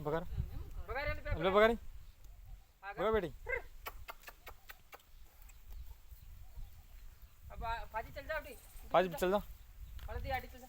बघा बघा रे लो बघा रे बघा बेटी अब फाजी चल जाओ टी पाच चल जा हळदी आटी चल जा